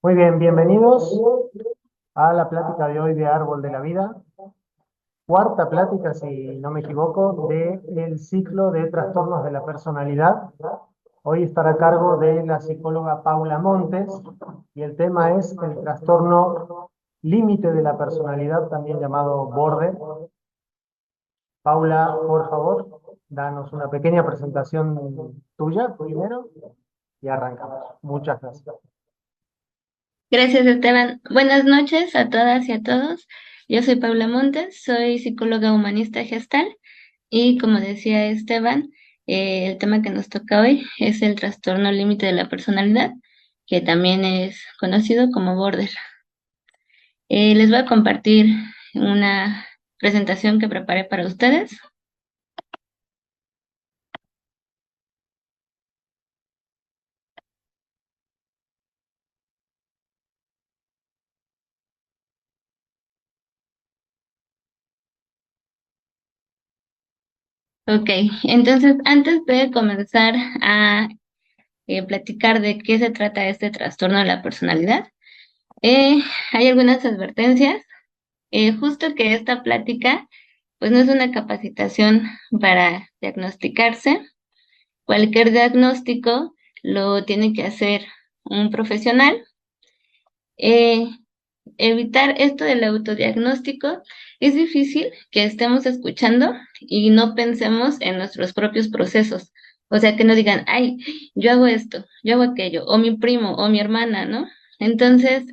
Muy bien, bienvenidos a la plática de hoy de Árbol de la Vida. Cuarta plática, si no me equivoco, del ciclo de trastornos de la personalidad. Hoy estará a cargo de la psicóloga Paula Montes y el tema es el trastorno límite de la personalidad, también llamado border. Paula, por favor, danos una pequeña presentación tuya primero y arrancamos. Muchas gracias. Gracias, Esteban. Buenas noches a todas y a todos. Yo soy Paula Montes, soy psicóloga humanista gestal y como decía Esteban, el tema que nos toca hoy es el trastorno límite de la personalidad, que también es conocido como border. Les voy a compartir una presentación que preparé para ustedes. Ok, entonces antes de comenzar a platicar de qué se trata este trastorno de la personalidad, eh, hay algunas advertencias. Justo que esta plática, pues no es una capacitación para diagnosticarse. Cualquier diagnóstico lo tiene que hacer un profesional. Eh, Evitar esto del autodiagnóstico es difícil que estemos escuchando y no pensemos en nuestros propios procesos. O sea, que no digan, ay, yo hago esto, yo hago aquello, o mi primo, o mi hermana, ¿no? Entonces,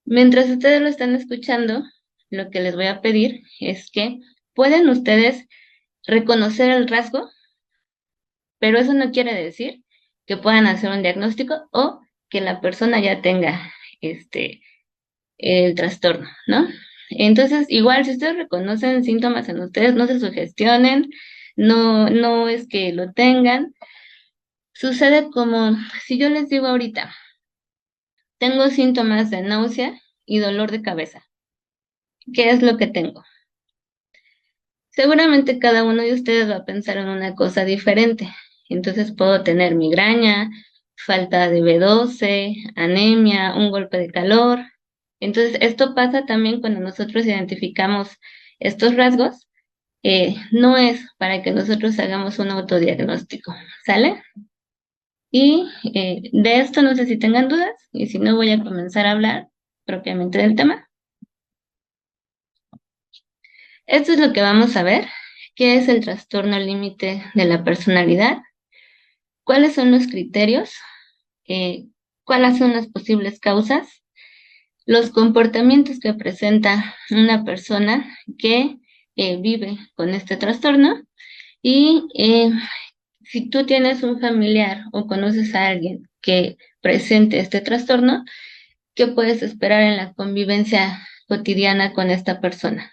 mientras ustedes lo están escuchando, lo que les voy a pedir es que pueden ustedes reconocer el rasgo, pero eso no quiere decir que puedan hacer un diagnóstico o que la persona ya tenga este el trastorno, ¿no? Entonces, igual, si ustedes reconocen síntomas en ustedes, no se sugestionen, no es que lo tengan. Sucede como si yo les digo ahorita, tengo síntomas de náusea y dolor de cabeza. ¿Qué es lo que tengo? Seguramente cada uno de ustedes va a pensar en una cosa diferente. Entonces puedo tener migraña, falta de B12, anemia, un golpe de calor. Entonces esto pasa también cuando nosotros identificamos estos rasgos. No es para que nosotros hagamos un autodiagnóstico, ¿sale? Y de esto no sé si tengan dudas y si no voy a comenzar a hablar propiamente del tema. Esto es lo que vamos a ver. ¿Qué es el trastorno límite de la personalidad? ¿Cuáles son los criterios? Eh, ¿Cuáles son las posibles causas? Los comportamientos que presenta una persona que vive con este trastorno y si tú tienes un familiar o conoces a alguien que presente este trastorno, ¿qué puedes esperar en la convivencia cotidiana con esta persona?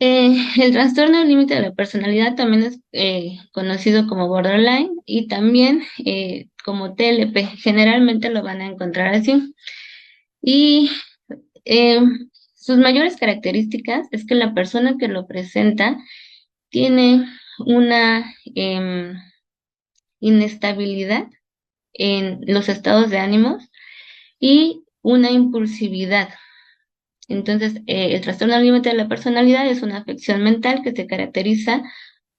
El trastorno límite de la personalidad también es conocido como borderline y también como TLP. Generalmente lo van a encontrar así. Y eh, sus mayores características es que la persona que lo presenta tiene una inestabilidad en los estados de ánimos y una impulsividad. Entonces, el trastorno límite de la personalidad es una afección mental que se caracteriza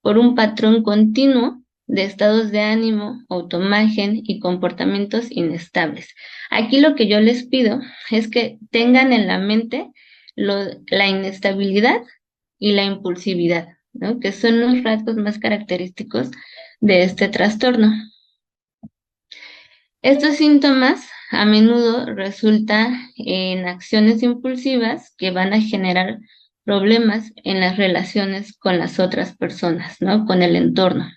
por un patrón continuo de estados de ánimo, autoimagen y comportamientos inestables. Aquí lo que yo les pido es que tengan en la mente la inestabilidad y la impulsividad, ¿no? Que son los rasgos más característicos de este trastorno. Estos síntomas a menudo resultan en acciones impulsivas que van a generar problemas en las relaciones con las otras personas, ¿no? Con el entorno.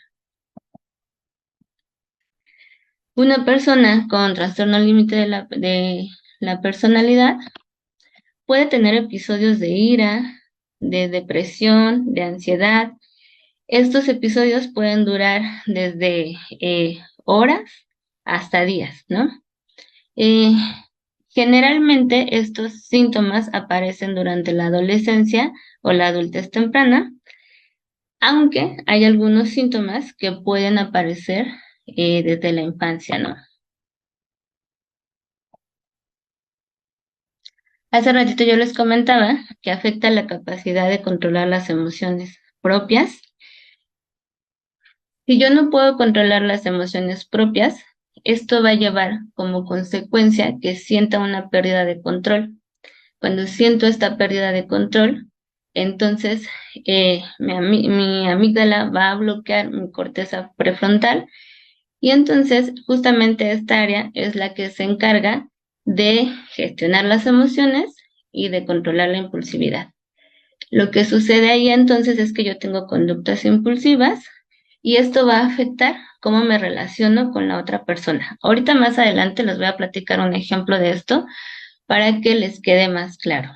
Una persona con trastorno límite de la personalidad puede tener episodios de ira, de depresión, de ansiedad. Estos episodios pueden durar desde horas hasta días, ¿no? Eh, Generalmente estos síntomas aparecen durante la adolescencia o la adultez temprana, aunque hay algunos síntomas que pueden aparecer desde la infancia, ¿no? Hace ratito yo les comentaba que afecta la capacidad de controlar las emociones propias. Si yo no puedo controlar las emociones propias, esto va a llevar como consecuencia que sienta una pérdida de control. Cuando siento esta pérdida de control, entonces mi amígdala va a bloquear mi corteza prefrontal y entonces justamente esta área es la que se encarga de gestionar las emociones y de controlar la impulsividad. Lo que sucede ahí entonces es que yo tengo conductas impulsivas y esto va a afectar cómo me relaciono con la otra persona. Ahorita más adelante les voy a platicar un ejemplo de esto para que les quede más claro.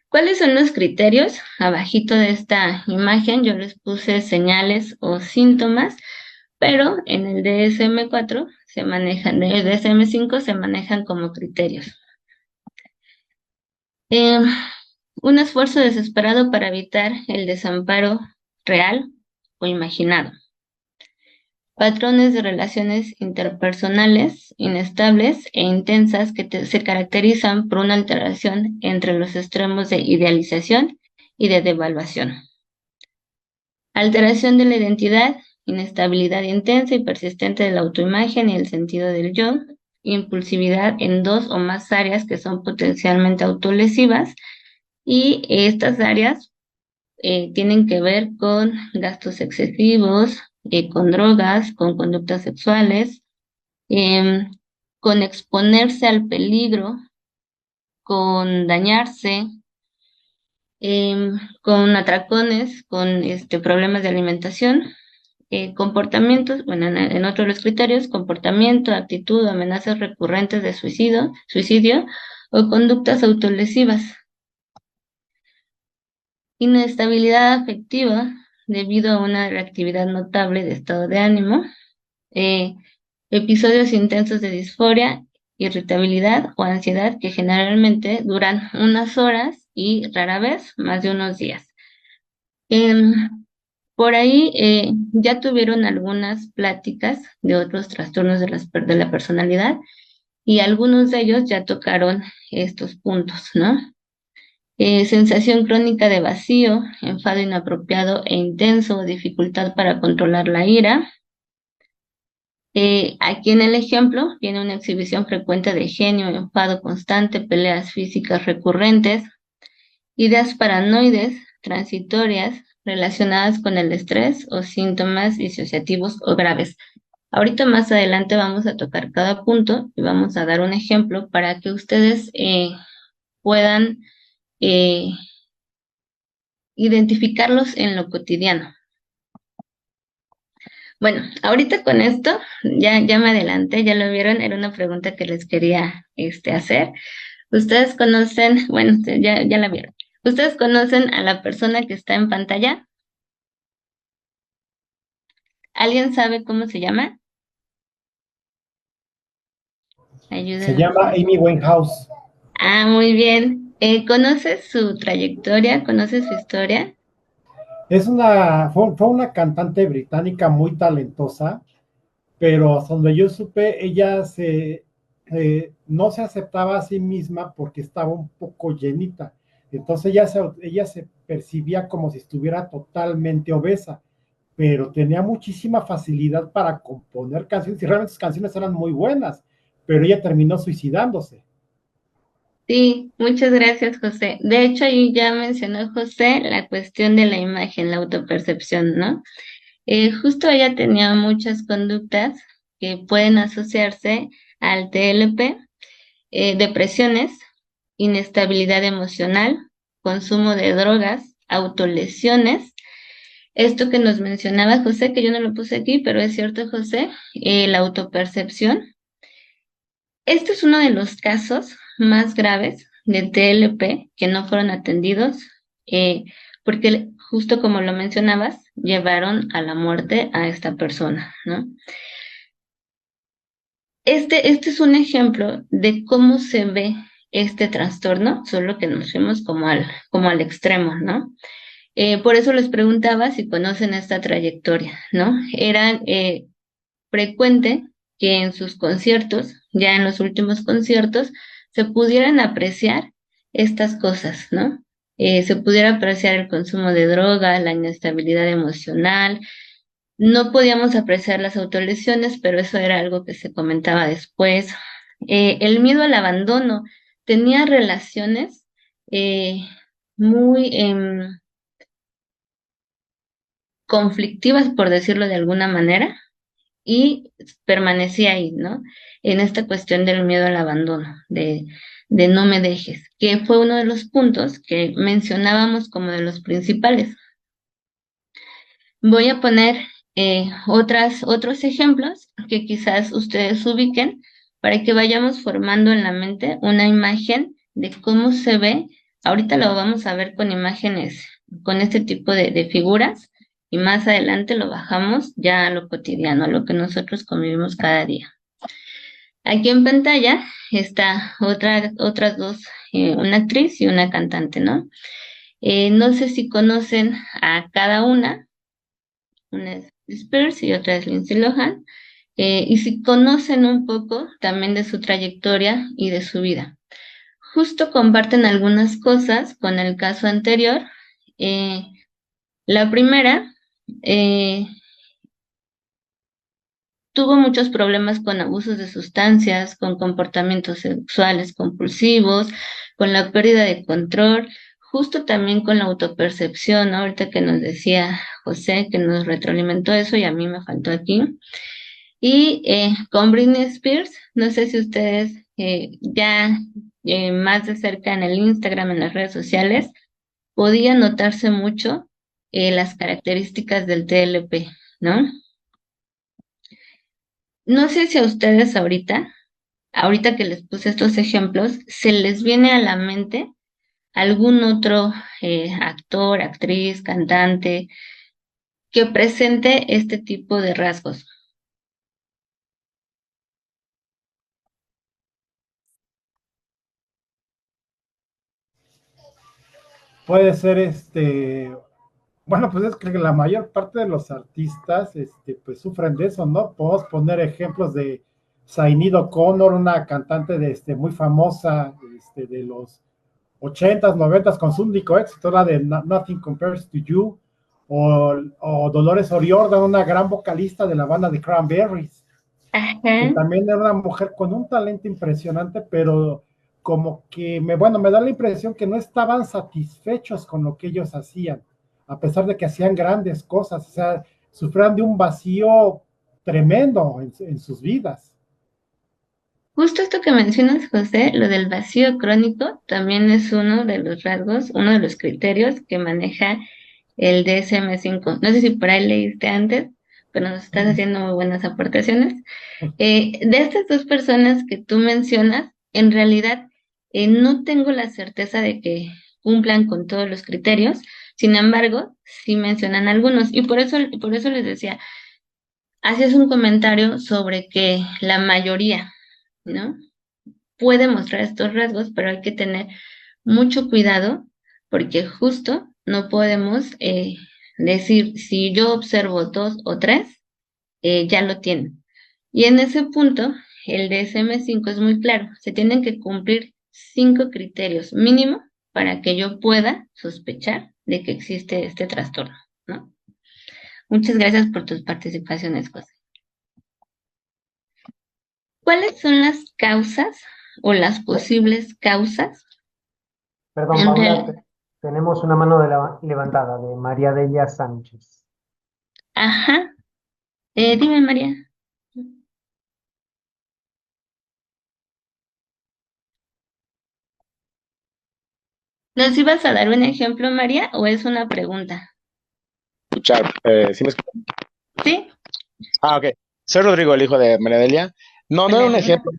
¿Cuáles son los criterios? Abajito de esta imagen yo les puse señales o síntomas, pero en el DSM-4 se manejan, en el DSM-5 se manejan como criterios. Un esfuerzo desesperado para evitar el desamparo real o imaginado. Patrones de relaciones interpersonales inestables e intensas que se caracterizan por una alteración entre los extremos de idealización y de devaluación. Alteración de la identidad, inestabilidad intensa y persistente de la autoimagen y el sentido del yo, impulsividad en dos o más áreas que son potencialmente autolesivas y estas áreas tienen que ver con gastos excesivos, con drogas, con conductas sexuales, con exponerse al peligro, con dañarse, con atracones, con problemas de alimentación, comportamientos, bueno, en otros los criterios, comportamiento, actitud, amenazas recurrentes de suicidio o conductas autolesivas. Inestabilidad afectiva debido a una reactividad notable de estado de ánimo, episodios intensos de disforia, irritabilidad o ansiedad que generalmente duran unas horas y rara vez más de unos días. Por ahí ya tuvieron algunas pláticas de otros trastornos de la personalidad y algunos de ellos ya tocaron estos puntos, ¿no? Sensación crónica de vacío, enfado inapropiado e intenso, dificultad para controlar la ira. Aquí en el ejemplo viene una exhibición frecuente de genio, enfado constante, peleas físicas recurrentes, ideas paranoides, transitorias, relacionadas con el estrés o síntomas disociativos o graves. Ahorita más adelante vamos a tocar cada punto y vamos a dar un ejemplo para que ustedes puedan eh, identificarlos en lo cotidiano. Bueno, ahorita con esto, ya me adelanté, ya lo vieron, era una pregunta que les quería hacer. Ustedes conocen, bueno, ya la vieron. ¿Ustedes conocen a la persona que está en pantalla? ¿Alguien sabe cómo se llama? Se Ayúdenme. llama Amy Winehouse. Ah, muy bien. ¿Conoces su trayectoria? ¿Conoces su historia? Fue una cantante británica muy talentosa, pero hasta donde yo supe, no se aceptaba a sí misma porque estaba un poco llenita. Entonces ella se percibía como si estuviera totalmente obesa, pero tenía muchísima facilidad para componer canciones y realmente sus canciones eran muy buenas, pero ella terminó suicidándose. Sí, muchas gracias, José. De hecho, ahí ya mencionó José la cuestión de la imagen, la autopercepción, ¿no? Justo ella tenía muchas conductas que pueden asociarse al TLP, depresiones, inestabilidad emocional, consumo de drogas, autolesiones. Esto que nos mencionaba José, que yo no lo puse aquí, pero es cierto, José, la autopercepción. Este es uno de los casos más graves de TLP que no fueron atendidos, eh, porque justo como lo mencionabas, llevaron a la muerte a esta persona, ¿no? Este es un ejemplo de cómo se ve este trastorno, solo que nos fuimos como al extremo, ¿no? Por eso les preguntaba si conocen esta trayectoria, ¿no? Era frecuente que en sus conciertos, ya en los últimos conciertos, se pudieran apreciar estas cosas, ¿no? Se pudiera apreciar el consumo de droga, la inestabilidad emocional. No podíamos apreciar las autolesiones, pero eso era algo que se comentaba después. El miedo al abandono tenía relaciones eh, muy conflictivas, por decirlo de alguna manera, y permanecía ahí, ¿no? En esta cuestión del miedo al abandono, de no me dejes, que fue uno de los puntos que mencionábamos como de los principales. Voy a poner otros ejemplos que quizás ustedes ubiquen para que vayamos formando en la mente una imagen de cómo se ve. Ahorita lo vamos a ver con imágenes, con este tipo de figuras, y más adelante lo bajamos ya a lo cotidiano, a lo que nosotros convivimos cada día. Aquí en pantalla está otras dos, una actriz y una cantante, ¿no? No sé si conocen a cada una es Spears y otra es Lindsay Lohan, y si conocen un poco también de su trayectoria y de su vida. Justo comparten algunas cosas con el caso anterior. Eh, la primera, eh, tuvo muchos problemas con abusos de sustancias, con comportamientos sexuales compulsivos, con la pérdida de control, justo también con la autopercepción, ¿no? Ahorita que nos decía José, que nos retroalimentó eso y a mí me faltó aquí. Y con Britney Spears, no sé si ustedes ya más de cerca en el Instagram, en las redes sociales, podía notarse mucho las características del TLP, ¿no? No sé si a ustedes ahorita que les puse estos ejemplos, se les viene a la mente algún otro actor, actriz, cantante que presente este tipo de rasgos. Puede ser bueno, pues es que la mayor parte de los artistas, pues sufren de eso, ¿no? Podemos poner ejemplos de Sinéad O'Connor, una cantante muy famosa, de los 80s, 90s, con su único éxito, la de Nothing Compares to You, o Dolores O'Riordan, una gran vocalista de la banda de Cranberries, que Ajá. también era una mujer con un talento impresionante, pero como que bueno, me da la impresión que no estaban satisfechos con lo que ellos hacían, a pesar de que hacían grandes cosas, o sea, sufrían de un vacío tremendo en sus vidas. Justo esto que mencionas, José, lo del vacío crónico, también es uno de los rasgos, uno de los criterios que maneja el DSM-5. No sé si por ahí leíste antes, pero nos estás haciendo muy buenas aportaciones. De estas dos personas que tú mencionas, en realidad no tengo la certeza de que cumplan con todos los criterios. Sin embargo, sí mencionan algunos, y por eso les decía, hacías un comentario sobre que la mayoría, ¿no? Puede mostrar estos rasgos, pero hay que tener mucho cuidado porque justo no podemos decir si yo observo dos o tres, ya lo tienen. Y en ese punto, el DSM-5 es muy claro, se tienen que cumplir 5 criterios mínimo para que yo pueda sospechar de que existe este trastorno, ¿no? Muchas gracias por tus participaciones, José. ¿Cuáles son las causas o las posibles causas Perdón, en Paula, realidad? tenemos una mano levantada de María Delia Sánchez. Ajá, dime, María. ¿Nos ibas a dar un ejemplo, María, o es una pregunta? Escuchar. ¿Sí me escuchan? Sí, Ok. Soy Rodrigo, el hijo de María Delia. No, no era hola, un hola. ejemplo.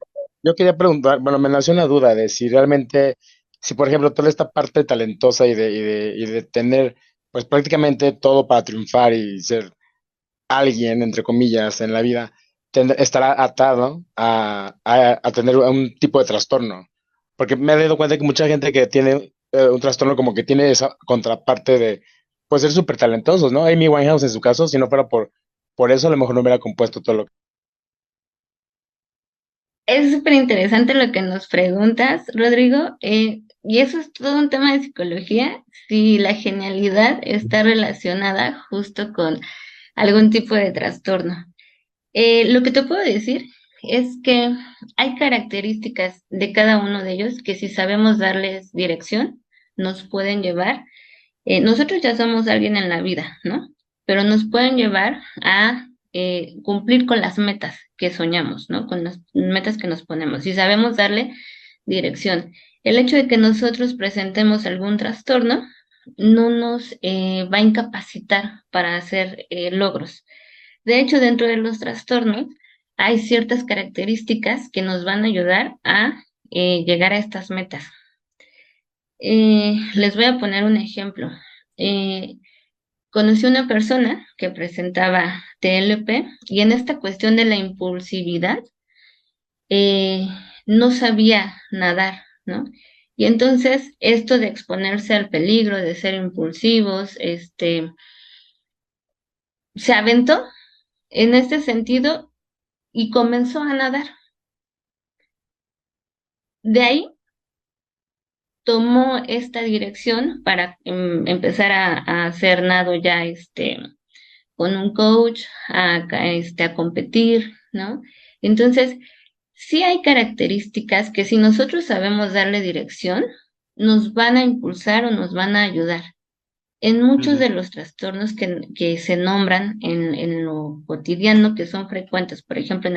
Yo quería preguntar, bueno, me nació una duda de si realmente, si por ejemplo toda esta parte talentosa y de tener pues prácticamente todo para triunfar y ser alguien, entre comillas, en la vida, estará atado a tener un tipo de trastorno. Porque me he dado cuenta que mucha gente que tiene un trastorno como que tiene esa contraparte pues ser súper talentosos, ¿no? Amy Winehouse en su caso, si no fuera por eso, a lo mejor no hubiera compuesto todo lo que... Es súper interesante lo que nos preguntas, Rodrigo, y eso es todo un tema de psicología, si la genialidad está relacionada justo con algún tipo de trastorno. Lo que te puedo decir es que hay características de cada uno de ellos que si sabemos darles dirección, nos pueden llevar. Nosotros ya somos alguien en la vida, ¿no? Pero nos pueden llevar a cumplir con las metas que soñamos, ¿no? Con las metas que nos ponemos. Si sabemos darle dirección. El hecho de que nosotros presentemos algún trastorno no nos va a incapacitar para hacer logros. De hecho, dentro de los trastornos hay ciertas características que nos van a ayudar a llegar a estas metas. Les voy a poner un ejemplo. Eh, Conocí una persona que presentaba TLP y en esta cuestión de la impulsividad eh, no sabía nadar, ¿no? Y entonces esto de exponerse al peligro, de ser impulsivos, se aventó en este sentido y comenzó a nadar. De ahí tomó esta dirección para empezar a hacer nado ya con un coach, a competir, ¿no? Entonces, sí hay características que si nosotros sabemos darle dirección, nos van a impulsar o nos van a ayudar. En muchos de los trastornos que se nombran en lo cotidiano, que son frecuentes, por ejemplo, en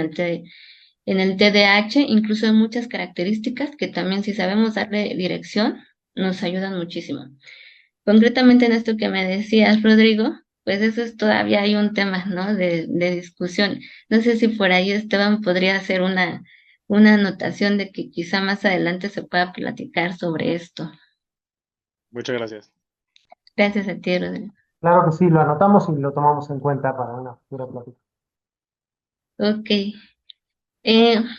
el TDAH, incluso hay muchas características que también si sabemos darle dirección, nos ayudan muchísimo. Concretamente en esto que me decías, Rodrigo, pues eso es todavía hay un tema, ¿no? De discusión. No sé si por ahí Esteban podría hacer una anotación de que quizá más adelante se pueda platicar sobre esto. Muchas gracias. Gracias a ti, Rodrigo. Claro que sí, lo anotamos y lo tomamos en cuenta para una futura plática. Ok.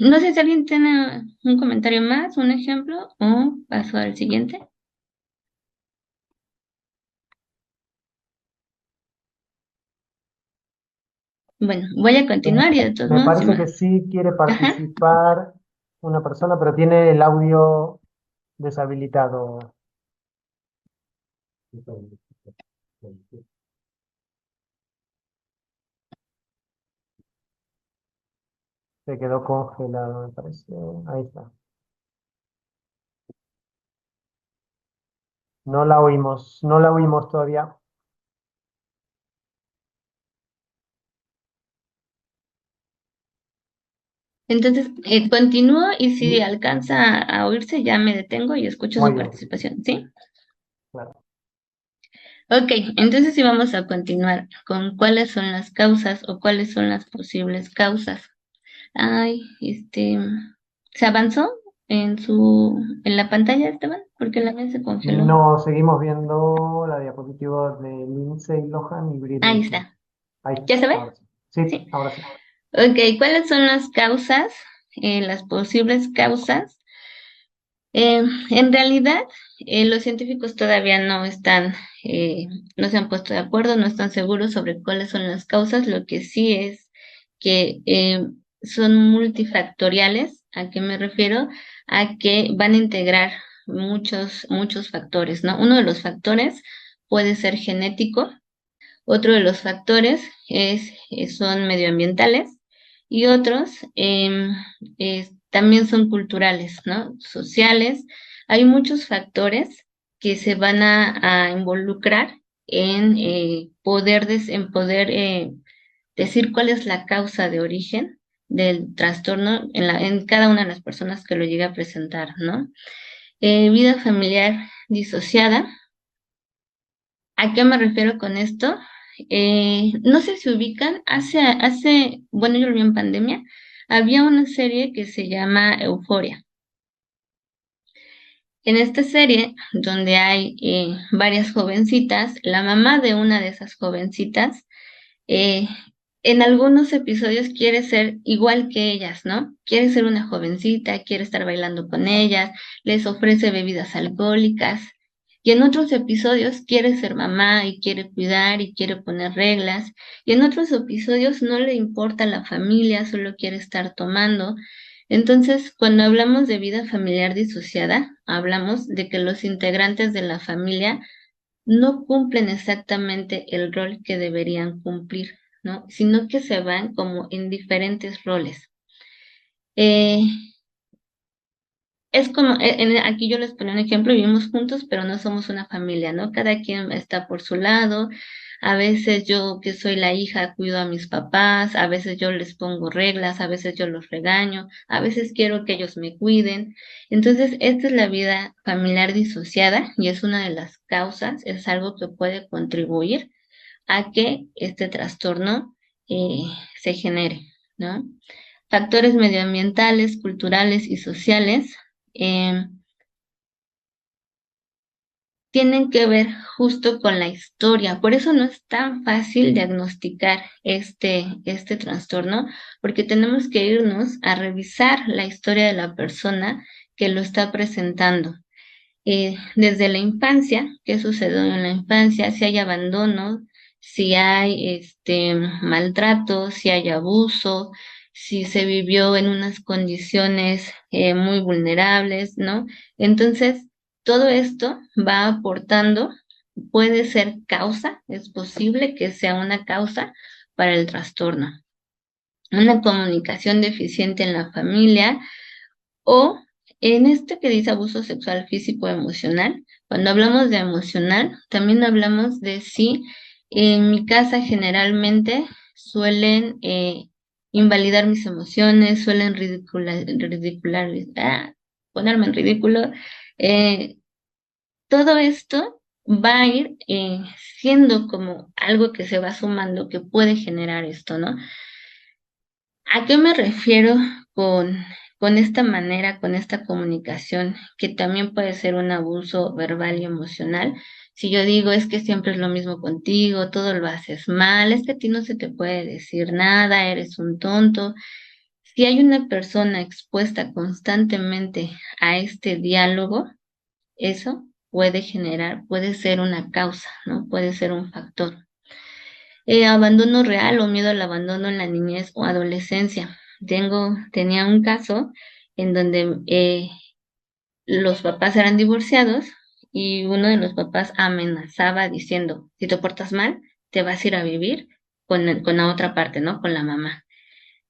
No sé si alguien tiene un comentario más, un ejemplo, o paso al siguiente. Bueno, voy a continuar y de todos Me modos, parece que sí quiere Ajá. participar una persona, pero tiene el audio deshabilitado. Se quedó congelado, me parece. Ahí está. No la oímos todavía. Entonces, continúo y si alcanza a oírse, ya me detengo y escucho Muy su bien, participación, ¿sí? claro. Ok, entonces sí vamos a continuar con cuáles son las causas o cuáles son las posibles causas. Ay, ¿se avanzó en la pantalla, Esteban? Porque la mía se congeló. No, seguimos viendo la diapositiva de Lindsay Lohan y Ahí Britney Spears. está. Ahí, ¿Ya se ve? ahora sí. Sí, Sí. ahora sí. Ok, ¿cuáles son las causas, las posibles causas? En realidad, los científicos todavía eh, no se han puesto de acuerdo, no están seguros sobre cuáles son las causas. Lo que sí es que son multifactoriales. ¿A qué me refiero? A que van a integrar muchos factores, ¿no? Uno de los factores puede ser genético, otro de los factores son medioambientales y otros también son culturales, ¿no? Sociales. Hay muchos factores que se van a involucrar en en poder decir cuál es la causa de origen del trastorno en cada una de las personas que lo llegue a presentar, ¿no? Vida familiar disociada. ¿A qué me refiero con esto? No sé si ubican, bueno, yo lo vi en pandemia, había una serie que se llama Euforia. En esta serie, donde hay varias jovencitas, la mamá de una de esas jovencitas, eh, en algunos episodios quiere ser igual que ellas, ¿no? Quiere ser una jovencita, quiere estar bailando con ellas, les ofrece bebidas alcohólicas. Y en otros episodios quiere ser mamá y quiere cuidar y quiere poner reglas. Y en otros episodios no le importa la familia, solo quiere estar tomando. Entonces, cuando hablamos de vida familiar disociada, hablamos de que los integrantes de la familia no cumplen exactamente el rol que deberían cumplir, ¿no? Sino que se van como en diferentes roles. Eh, es como, aquí yo les pongo un ejemplo, vivimos juntos, pero no somos una familia, ¿no? Cada quien está por su lado. A veces yo, que soy la hija, cuido a mis papás, a veces yo les pongo reglas, a veces yo los regaño, a veces quiero que ellos me cuiden. Entonces, esta es la vida familiar disociada y es una de las causas, es algo que puede contribuir a que este trastorno eh, se genere, ¿no? Factores medioambientales, culturales y sociales eh, tienen que ver justo con la historia. Por eso no es tan fácil diagnosticar este trastorno, porque tenemos que irnos a revisar la historia de la persona que lo está presentando. Desde la infancia, qué sucedió en la infancia, si hay abandono, si hay maltrato, si hay abuso, si se vivió en unas condiciones muy vulnerables, ¿no? Entonces, todo esto va aportando, puede ser causa, es posible que sea una causa para el trastorno. Una comunicación deficiente en la familia o en este que dice abuso sexual físico emocional, cuando hablamos de emocional, también hablamos de si en mi casa generalmente suelen invalidar mis emociones, suelen ponerme en ridículo. Eh, Todo esto va a ir siendo como algo que se va sumando, que puede generar esto, ¿no? ¿A qué me refiero con esta manera, con esta comunicación, que también puede ser un abuso verbal y emocional? Si yo digo, es que siempre es lo mismo contigo, todo lo haces mal, es que a ti no se te puede decir nada, eres un tonto. Si hay una persona expuesta constantemente a este diálogo, eso puede generar, puede ser una causa, ¿no? Puede ser un factor. Abandono real o miedo al abandono en la niñez o adolescencia. Tenía un caso en donde los papás eran divorciados y uno de los papás amenazaba diciendo, si te portas mal, te vas a ir a vivir con la otra parte, ¿no? Con la mamá.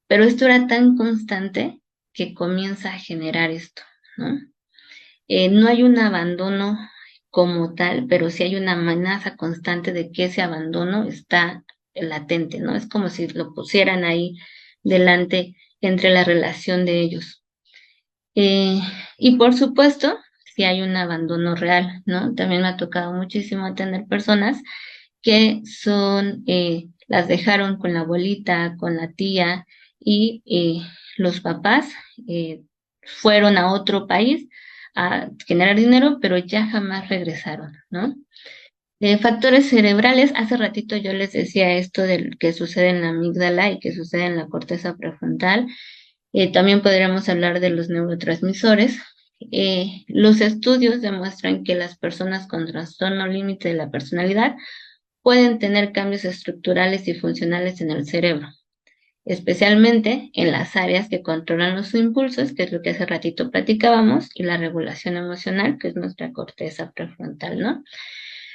Pero esto era tan constante que comienza a generar esto, ¿no? No hay un abandono como tal, pero sí hay una amenaza constante de que ese abandono está latente, ¿no? Es como si lo pusieran ahí delante entre la relación de ellos. Y por supuesto, si hay un abandono real, ¿no? También me ha tocado muchísimo atender personas que las dejaron con la abuelita, con la tía, y los papás fueron a otro país a generar dinero, pero ya jamás regresaron, ¿no? Factores cerebrales, hace ratito yo les decía esto del que sucede en la amígdala y que sucede en la corteza prefrontal. También podríamos hablar de los neurotransmisores. Los estudios demuestran que las personas con trastorno límite de la personalidad pueden tener cambios estructurales y funcionales en el cerebro, especialmente en las áreas que controlan los impulsos, que es lo que hace ratito platicábamos, y la regulación emocional, que es nuestra corteza prefrontal, ¿no?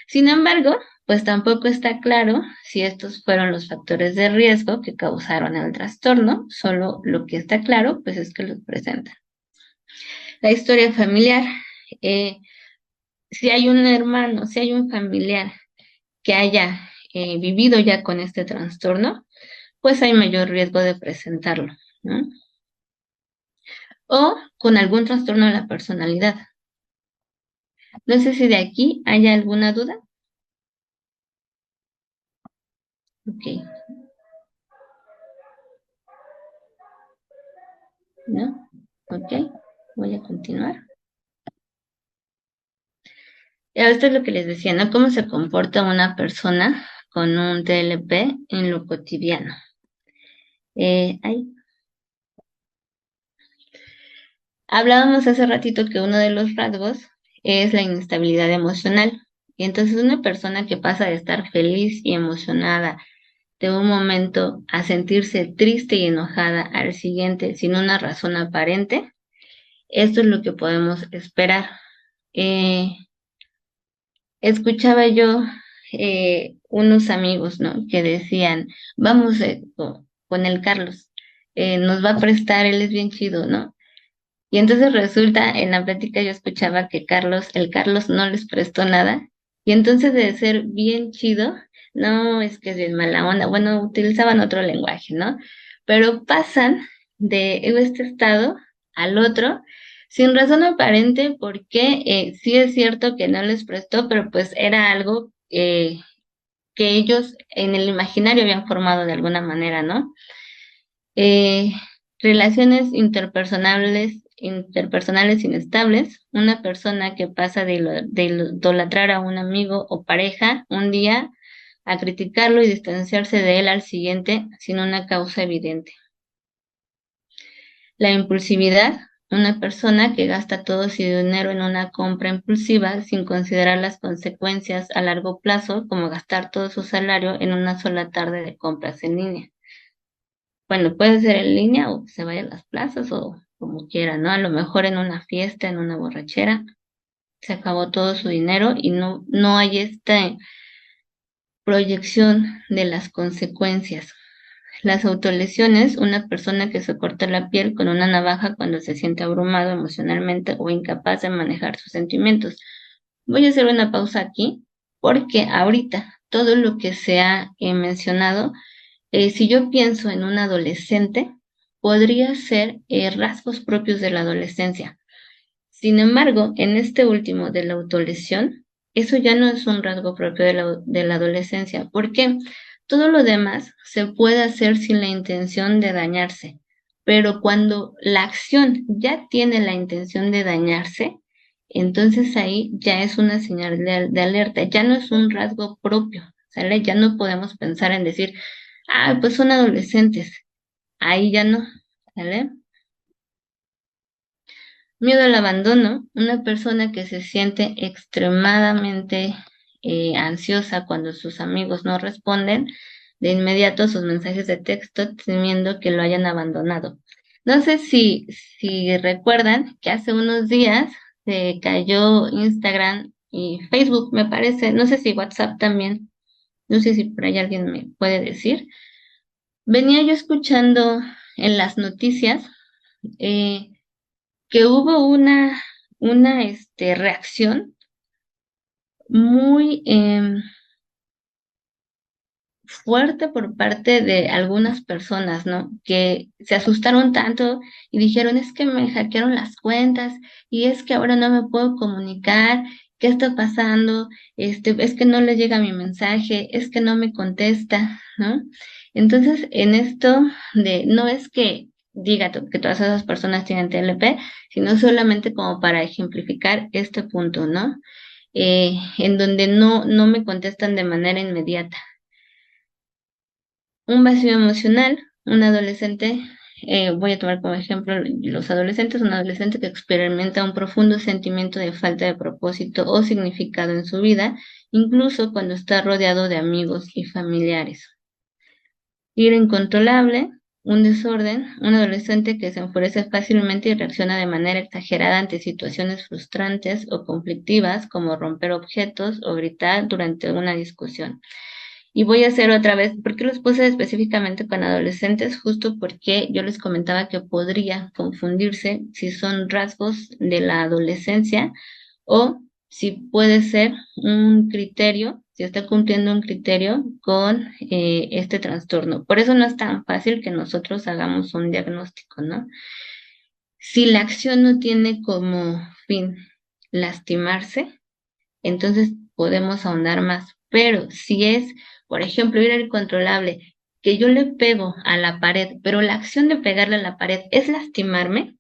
Sin embargo, pues tampoco está claro si estos fueron los factores de riesgo que causaron el trastorno, solo lo que está claro, pues es que los presentan. La historia familiar, si hay un hermano, si hay un familiar que haya vivido ya con este trastorno, pues hay mayor riesgo de presentarlo, ¿no? O con algún trastorno de la personalidad. No sé si de aquí hay alguna duda. Ok. ¿No? Ok. Voy a continuar. Esto es lo que les decía, ¿no? Cómo se comporta una persona con un TLP en lo cotidiano. Ahí. Hablábamos hace ratito que uno de los rasgos es la inestabilidad emocional. Y entonces una persona que pasa de estar feliz y emocionada de un momento a sentirse triste y enojada al siguiente sin una razón aparente, esto es lo que podemos esperar. Eh, Escuchaba yo unos amigos, ¿no? Que decían, vamos con el Carlos, nos va a prestar, él es bien chido, ¿no? Y entonces resulta, en la plática yo escuchaba que el Carlos no les prestó nada, y entonces de ser bien chido, no, es que es bien mala onda, bueno, utilizaban otro lenguaje, ¿no? Pero pasan de este estado al otro sin razón aparente, porque sí es cierto que no les prestó, pero pues era algo que ellos en el imaginario habían formado de alguna manera, ¿no? Eh, Relaciones interpersonales inestables, una persona que pasa de idolatrar a un amigo o pareja un día a criticarlo y distanciarse de él al siguiente sin una causa evidente. La impulsividad, una persona que gasta todo su dinero en una compra impulsiva sin considerar las consecuencias a largo plazo, como gastar todo su salario en una sola tarde de compras en línea. Bueno, puede ser en línea o que se vaya a las plazas o como quiera, ¿no? A lo mejor en una fiesta, en una borrachera, se acabó todo su dinero y no hay esta proyección de las consecuencias. Las autolesiones, una persona que se corta la piel con una navaja cuando se siente abrumado emocionalmente o incapaz de manejar sus sentimientos. Voy a hacer una pausa aquí porque ahorita todo lo que se ha mencionado, si yo pienso en un adolescente, podría ser rasgos propios de la adolescencia. Sin embargo, en este último de la autolesión, eso ya no es un rasgo propio de la adolescencia. ¿Por qué? Todo lo demás se puede hacer sin la intención de dañarse, pero cuando la acción ya tiene la intención de dañarse, entonces ahí ya es una señal de alerta, ya no es un rasgo propio, ¿sale? Ya no podemos pensar en decir, ah, pues son adolescentes, ahí ya no, ¿sale? Miedo al abandono, una persona que se siente extremadamente ansiosa cuando sus amigos no responden de inmediato a sus mensajes de texto temiendo que lo hayan abandonado. No sé si recuerdan que hace unos días se cayó Instagram y Facebook, me parece, no sé si WhatsApp también, no sé si por ahí alguien me puede decir. Venía yo escuchando en las noticias eh, que hubo una reacción muy fuerte por parte de algunas personas, ¿no? Que se asustaron tanto y dijeron, es que me hackearon las cuentas y es que ahora no me puedo comunicar, ¿qué está pasando? Es que no le llega mi mensaje, es que no me contesta, ¿no? Entonces, en esto no es que diga que todas esas personas tienen TLP, sino solamente como para ejemplificar este punto, ¿no? En donde no me contestan de manera inmediata. Un vacío emocional, un adolescente, voy a tomar como ejemplo los adolescentes, un adolescente que experimenta un profundo sentimiento de falta de propósito o significado en su vida, incluso cuando está rodeado de amigos y familiares. Ira incontrolable, un desorden, un adolescente que se enfurece fácilmente y reacciona de manera exagerada ante situaciones frustrantes o conflictivas, como romper objetos o gritar durante una discusión. Y voy a hacer otra vez, ¿por qué los puse específicamente con adolescentes? Justo porque yo les comentaba que podría confundirse si son rasgos de la adolescencia o si puede ser un criterio, si está cumpliendo un criterio con este trastorno. Por eso no es tan fácil que nosotros hagamos un diagnóstico, ¿no? Si la acción no tiene como fin lastimarse, entonces podemos ahondar más. Pero si es, por ejemplo, ir al controlable, que yo le pego a la pared, pero la acción de pegarle a la pared es lastimarme,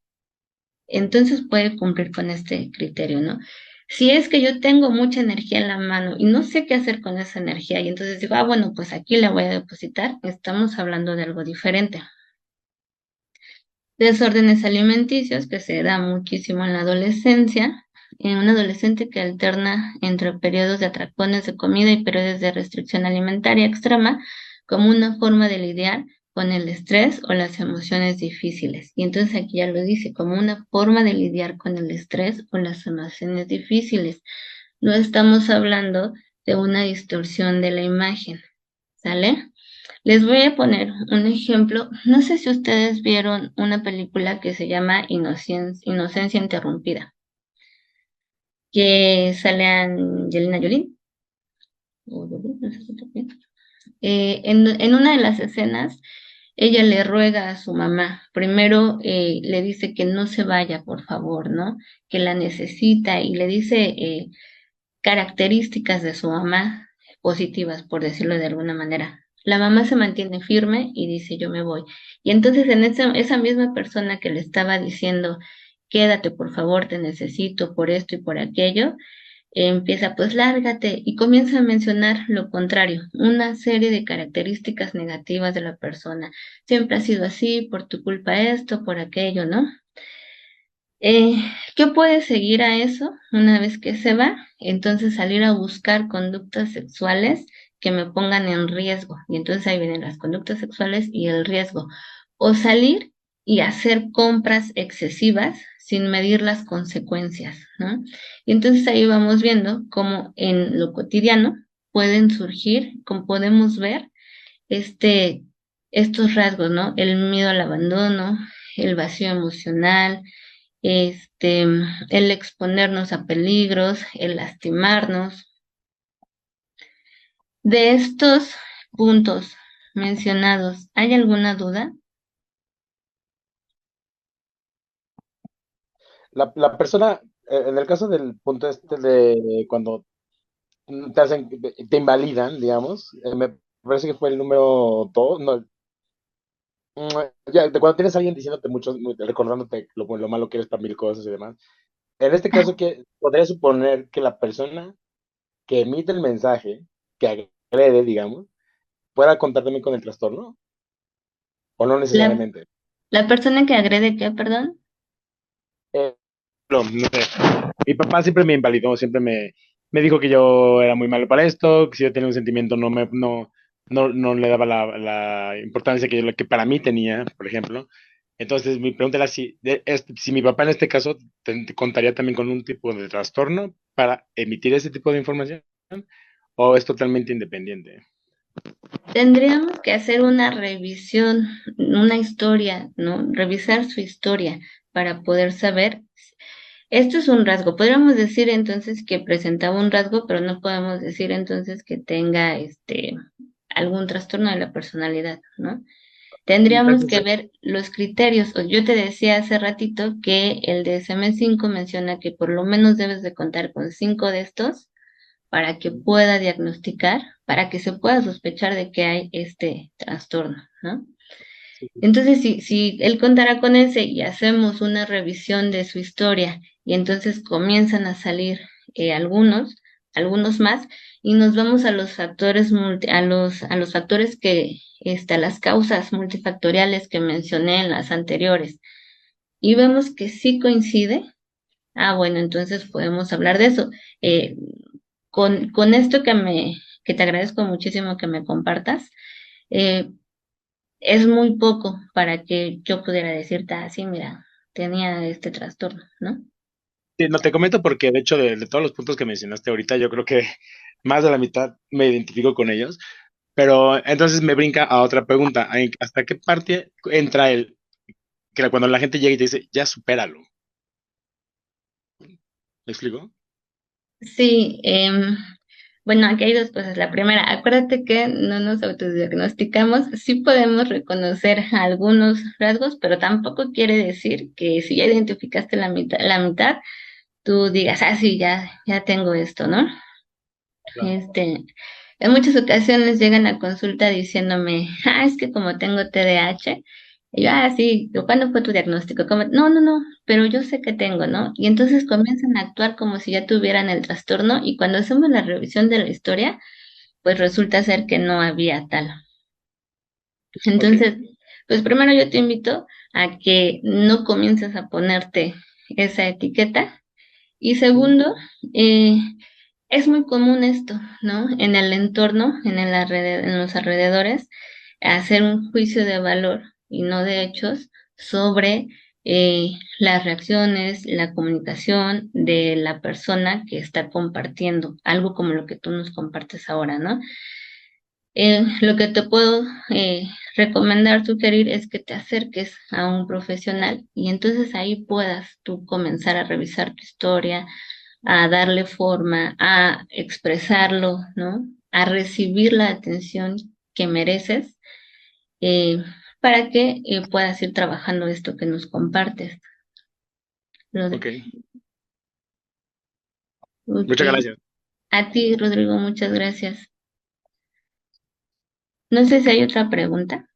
entonces puede cumplir con este criterio, ¿no? Si es que yo tengo mucha energía en la mano y no sé qué hacer con esa energía y entonces digo, ah, bueno, pues aquí la voy a depositar, estamos hablando de algo diferente. Desórdenes alimenticios que se da muchísimo en la adolescencia, un adolescente que alterna entre periodos de atracones de comida y periodos de restricción alimentaria extrema como una forma de lidiar con el estrés o las emociones difíciles. Y entonces aquí ya lo dice, como una forma de lidiar con el estrés o las emociones difíciles. No estamos hablando de una distorsión de la imagen, ¿sale? Les voy a poner un ejemplo. No sé si ustedes vieron una película que se llama Inocencia Interrumpida, que sale Angelina Jolie. No sé si también. En una de las escenas, ella le ruega a su mamá, primero le dice que no se vaya, por favor, ¿no? Que la necesita y le dice características de su mamá positivas, por decirlo de alguna manera. La mamá se mantiene firme y dice, yo me voy. Y entonces esa misma persona que le estaba diciendo, quédate, por favor, te necesito por esto y por aquello, empieza, pues lárgate y comienza a mencionar lo contrario, una serie de características negativas de la persona. Siempre ha sido así, por tu culpa esto, por aquello, ¿no? Eh, ¿Qué puede seguir a eso una vez que se va? Entonces salir a buscar conductas sexuales que me pongan en riesgo. Y entonces ahí vienen las conductas sexuales y el riesgo. O salir y hacer compras excesivas sin medir las consecuencias, ¿no? Y entonces ahí vamos viendo cómo en lo cotidiano pueden surgir, como podemos ver, este, estos rasgos, ¿no? El miedo al abandono, el vacío emocional, este, el exponernos a peligros, el lastimarnos. De estos puntos mencionados, ¿hay alguna duda? La persona, en el caso del punto este de cuando te hacen, te invalidan, digamos, me parece que fue el número 2, no, ya, de cuando tienes a alguien diciéndote mucho, recordándote lo malo que eres para mil cosas y demás. En este caso, que podría suponer que la persona que emite el mensaje, que agrede, digamos, pueda contar también con el trastorno, o no La, necesariamente. la persona que agrede, ¿qué, perdón? Eh, no sé. Mi papá siempre me invalidó, siempre me dijo que yo era muy malo para esto, que si yo tenía un sentimiento no le daba la importancia que para mí tenía, por ejemplo. Entonces, mi pregunta era si mi papá en este caso te contaría también con un tipo de trastorno para emitir ese tipo de información, o es totalmente independiente. Tendríamos que hacer una revisión, una historia, ¿no? Revisar su historia para poder saber. Esto es un rasgo. Podríamos decir entonces que presentaba un rasgo, pero no podemos decir entonces que tenga algún trastorno de la personalidad, ¿no? Tendríamos que Entonces, ver los criterios. Yo te decía hace ratito que el DSM-5 menciona que por lo menos debes de contar con 5 de estos para que pueda diagnosticar, para que se pueda sospechar de que hay este trastorno, ¿no? sí, sí. Entonces, si él contara con ese y hacemos una revisión de su historia y entonces comienzan a salir algunos más, y nos vamos a los factores a los factores a las causas multifactoriales que mencioné en las anteriores, y vemos que sí coincide, bueno, entonces podemos hablar de eso. Eh, con esto que te agradezco muchísimo que me compartas, eh, es muy poco para que yo pudiera decirte así, mira, tenía este trastorno, ¿no? Sí, no te comento porque de hecho de todos los puntos que mencionaste ahorita, yo creo que más de la mitad me identifico con ellos. Pero entonces me brinca a otra pregunta. ¿Hasta qué parte entra que cuando la gente llega y te dice, ya supéralo? ¿Me explico? Sí, bueno, aquí hay dos cosas. La primera, acuérdate que no nos autodiagnosticamos, sí podemos reconocer algunos rasgos, pero tampoco quiere decir que si ya identificaste la mitad, tú digas, sí, ya tengo esto, ¿no? Claro. Este, en muchas ocasiones llegan a consulta diciéndome, es que como tengo TDAH, y yo, sí, ¿cuándo fue tu diagnóstico? No, no, no, pero yo sé que tengo, ¿no? Y entonces comienzan a actuar como si ya tuvieran el trastorno y cuando hacemos la revisión de la historia, pues resulta ser que no había tal. Ok. Entonces, pues primero yo te invito a que no comiences a ponerte esa etiqueta Y segundo, eh, es muy común esto, ¿no? En el entorno, en los alrededores, hacer un juicio de valor y no de hechos sobre las reacciones, la comunicación de la persona que está compartiendo, algo como lo que tú nos compartes ahora, ¿no? Lo que te puedo recomendar, sugerir, es que te acerques a un profesional y entonces ahí puedas tú comenzar a revisar tu historia, a darle forma, a expresarlo, ¿no? A recibir la atención que mereces, eh, para que puedas ir trabajando esto que nos compartes, Ok, Rodrigo. Ok. muchas gracias. A ti, Rodrigo, muchas gracias. No sé si hay otra pregunta.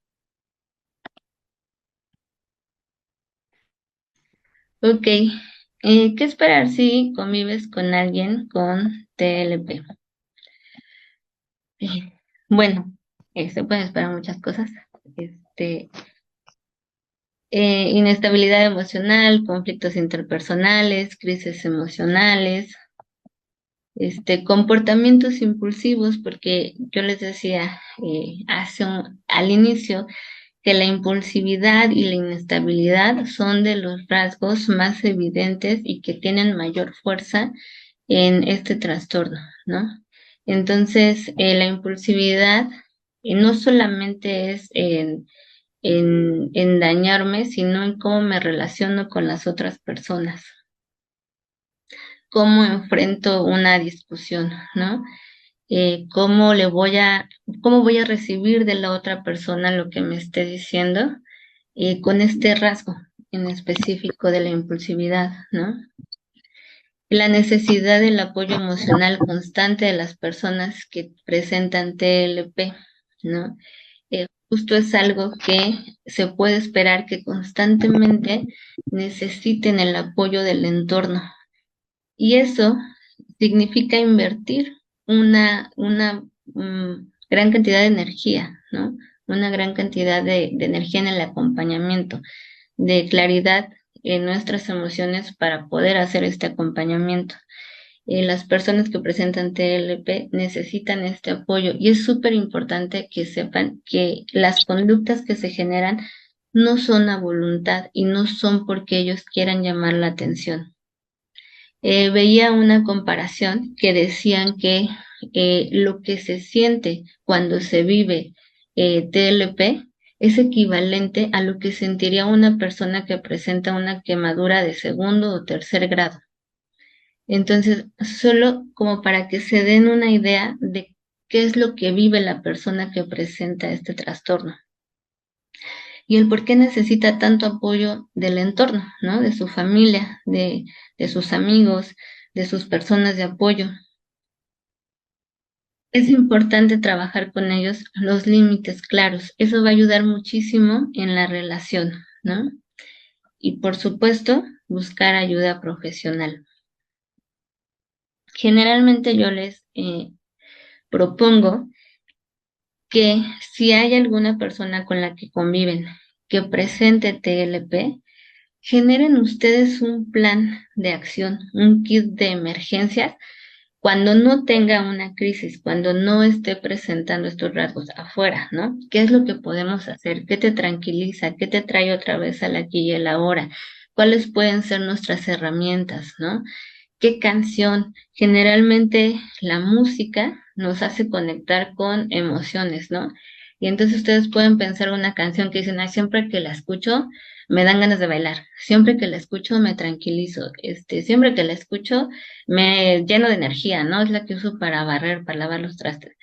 Ok. ¿Qué esperar si convives con alguien con TLP? Eh, bueno, se pueden esperar muchas cosas. Este, inestabilidad emocional, conflictos interpersonales, crisis emocionales, comportamientos impulsivos, porque yo les decía al inicio que la impulsividad y la inestabilidad son de los rasgos más evidentes y que tienen mayor fuerza en este trastorno, ¿no? Entonces, la impulsividad no solamente es en dañarme, sino en cómo me relaciono con las otras personas, cómo enfrento una discusión, ¿no? Cómo voy a recibir de la otra persona lo que me esté diciendo, con este rasgo en específico de la impulsividad, ¿no? La necesidad del apoyo emocional constante de las personas que presentan TLP, ¿no? Justo es algo que se puede esperar que constantemente necesiten el apoyo del entorno. Y eso significa invertir una gran cantidad de energía, ¿no? Una gran cantidad de energía en el acompañamiento, de claridad en nuestras emociones para poder hacer este acompañamiento. Las personas que presentan TLP necesitan este apoyo y es súper importante que sepan que las conductas que se generan no son a voluntad y no son porque ellos quieran llamar la atención. Veía una comparación que decían que lo que se siente cuando se vive TLP es equivalente a lo que sentiría una persona que presenta una quemadura de segundo o tercer grado. Entonces, solo como para que se den una idea de qué es lo que vive la persona que presenta este trastorno y el por qué necesita tanto apoyo del entorno, ¿no? De su familia, de sus amigos, de sus personas de apoyo. Es importante trabajar con ellos los límites claros. Eso va a ayudar muchísimo en la relación, ¿no? Y por supuesto, buscar ayuda profesional. Generalmente yo les propongo que si hay alguna persona con la que conviven que presente TLP, generen ustedes un plan de acción, un kit de emergencias cuando no tenga una crisis, cuando no esté presentando estos rasgos afuera, ¿no? ¿Qué es lo que podemos hacer? ¿Qué te tranquiliza? ¿Qué te trae otra vez al aquí y el ahora? ¿Cuáles pueden ser nuestras herramientas, ¿no? ¿Qué canción? Generalmente la música nos hace conectar con emociones, ¿no? Y entonces ustedes pueden pensar una canción que dicen, ay, siempre que la escucho me dan ganas de bailar, siempre que la escucho me tranquilizo, siempre que la escucho me lleno de energía, ¿no? Es la que uso para barrer, para lavar los trastes.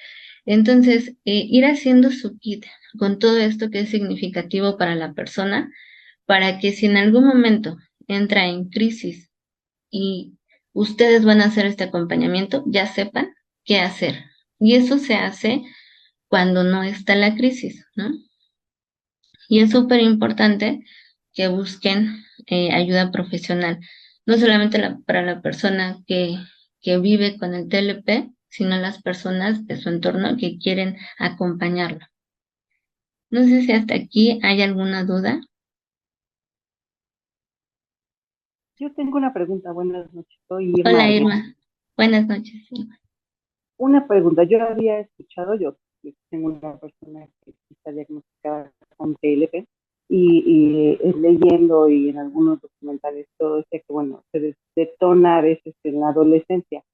Entonces, ir haciendo su kit con todo esto que es significativo para la persona, para que si en algún momento entra en crisis y ustedes van a hacer este acompañamiento, ya sepan qué hacer. Y eso se hace cuando no está la crisis, ¿no? Y es súper importante que busquen ayuda profesional, no solamente para la persona que vive con el TLP, sino las personas de su entorno que quieren acompañarlo. No sé si hasta aquí hay alguna duda. Yo tengo una pregunta. Buenas noches. Soy Irma Hola Argueta. Irma, buenas noches. Irma. Una pregunta. Yo había escuchado, yo tengo una persona que está diagnosticada con TLP y leyendo y en algunos documentales todo decía que, bueno, detona a veces en la adolescencia,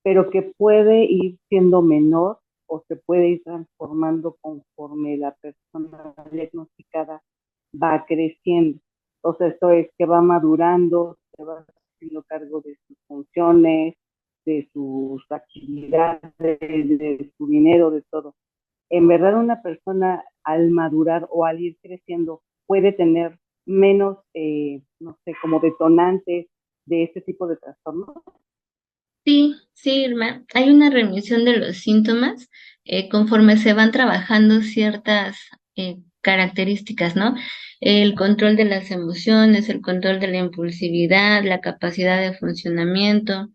pero que puede ir siendo menor o se puede ir transformando conforme la persona diagnosticada va creciendo. O sea, esto es que va madurando, se va haciendo cargo de sus funciones, de sus actividades, de su dinero, de todo. En verdad, una persona al madurar o al ir creciendo puede tener menos, no sé, como detonantes de este tipo de trastornos. Sí, sí, Irma, hay una remisión de los síntomas conforme se van trabajando ciertas características, ¿no? El control de las emociones, el control de la impulsividad, la capacidad de funcionamiento.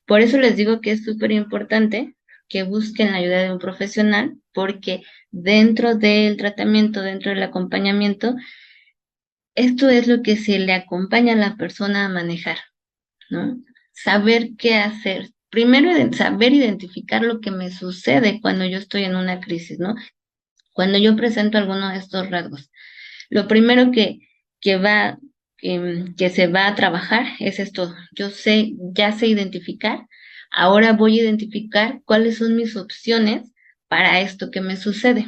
Por eso les digo que es súper importante que busquen la ayuda de un profesional, porque dentro del tratamiento, dentro del acompañamiento, esto es lo que se le acompaña a la persona a manejar, ¿no? Saber qué hacer. Primero, saber identificar lo que me sucede cuando yo estoy en una crisis, ¿no? Cuando yo presento alguno de estos rasgos. Lo primero que va, que se va a trabajar es esto. Yo sé, ya sé identificar. Ahora voy a identificar cuáles son mis opciones para esto que me sucede.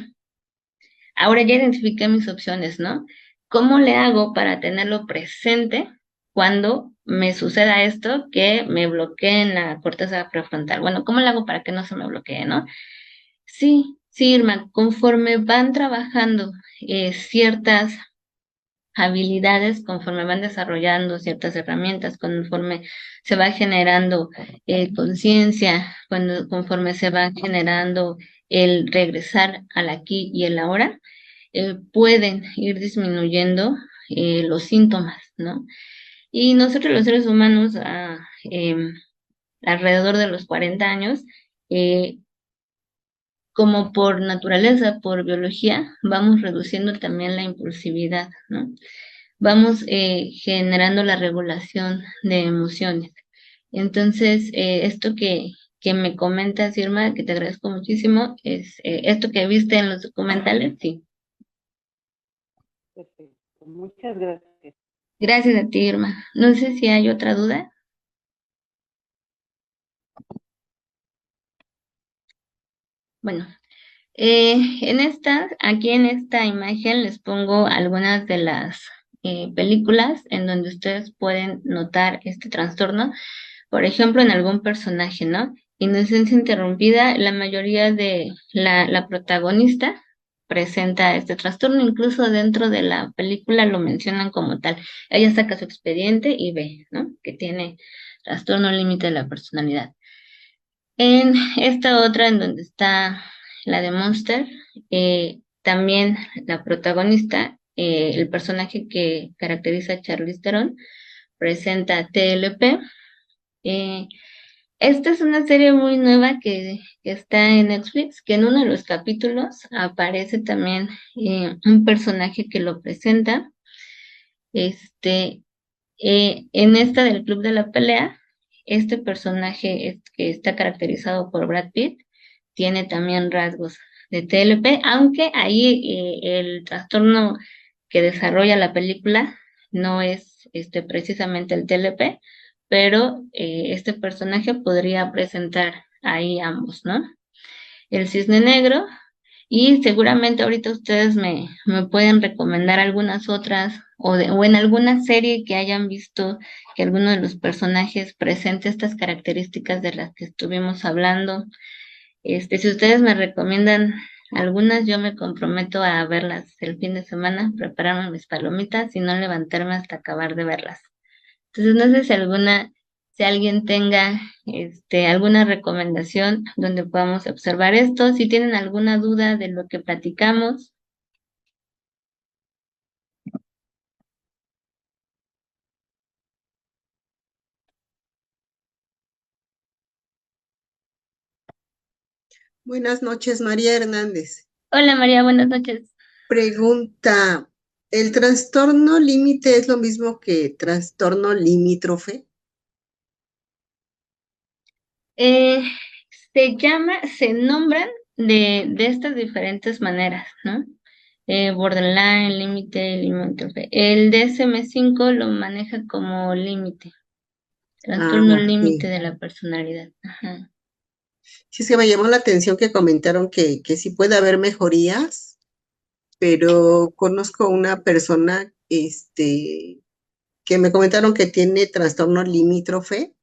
Ahora ya identifiqué mis opciones, ¿no? ¿Cómo le hago para tenerlo presente cuando me suceda esto que me bloquee en la corteza prefrontal? Bueno, ¿cómo le hago para que no se me bloquee, no? Sí, sí, Irma, conforme van trabajando ciertas habilidades, conforme van desarrollando ciertas herramientas, conforme se va generando conciencia, conforme se va generando el regresar al aquí y el ahora, pueden ir disminuyendo los síntomas, ¿no? Y nosotros los seres humanos, alrededor de los 40 años, eh, como por naturaleza, por biología, vamos reduciendo también la impulsividad, ¿no? Vamos generando la regulación de emociones. Entonces, esto que me comentas, Irma, que te agradezco muchísimo, es esto que viste en los documentales, sí. Perfecto. Muchas gracias. Gracias a ti, Irma. No sé si hay otra duda. Bueno, aquí en esta imagen les pongo algunas de las películas en donde ustedes pueden notar este trastorno. Por ejemplo, en algún personaje, ¿no? Inocencia interrumpida, la mayoría de la protagonista presenta este trastorno, incluso dentro de la película lo mencionan como tal. Ella saca su expediente y ve, ¿no? Que tiene trastorno límite de la personalidad. En esta otra, en donde está la de Monster, también la protagonista, el personaje que caracteriza a Charlize Theron, presenta TLP. Eh, Esta es una serie muy nueva que está en Netflix, que en uno de los capítulos aparece también un personaje que lo presenta. Este, en esta del Club de la Pelea, este personaje que está caracterizado por Brad Pitt tiene también rasgos de TLP, aunque ahí el trastorno que desarrolla la película no es precisamente el TLP, pero este personaje podría presentar ahí ambos, ¿no? El cisne negro, y seguramente ahorita ustedes me pueden recomendar algunas otras o en alguna serie que hayan visto que alguno de los personajes presente estas características de las que estuvimos hablando. Si ustedes me recomiendan algunas, yo me comprometo a verlas el fin de semana, prepararme mis palomitas y no levantarme hasta acabar de verlas. Entonces, no sé si alguien tenga alguna recomendación donde podamos observar esto, si tienen alguna duda de lo que platicamos. Buenas noches, María Hernández. Hola María, buenas noches. Pregunta, ¿El trastorno límite es lo mismo que trastorno limítrofe? Eh, se nombran de estas diferentes maneras, ¿no? Borderline, límite, limítrofe. El DSM-5 lo maneja como límite, Ah, trastorno ok. límite de la personalidad. Ajá. Sí, es que me llamó la atención que comentaron que sí puede haber mejorías, pero conozco una persona, que me comentaron que tiene trastorno limítrofe,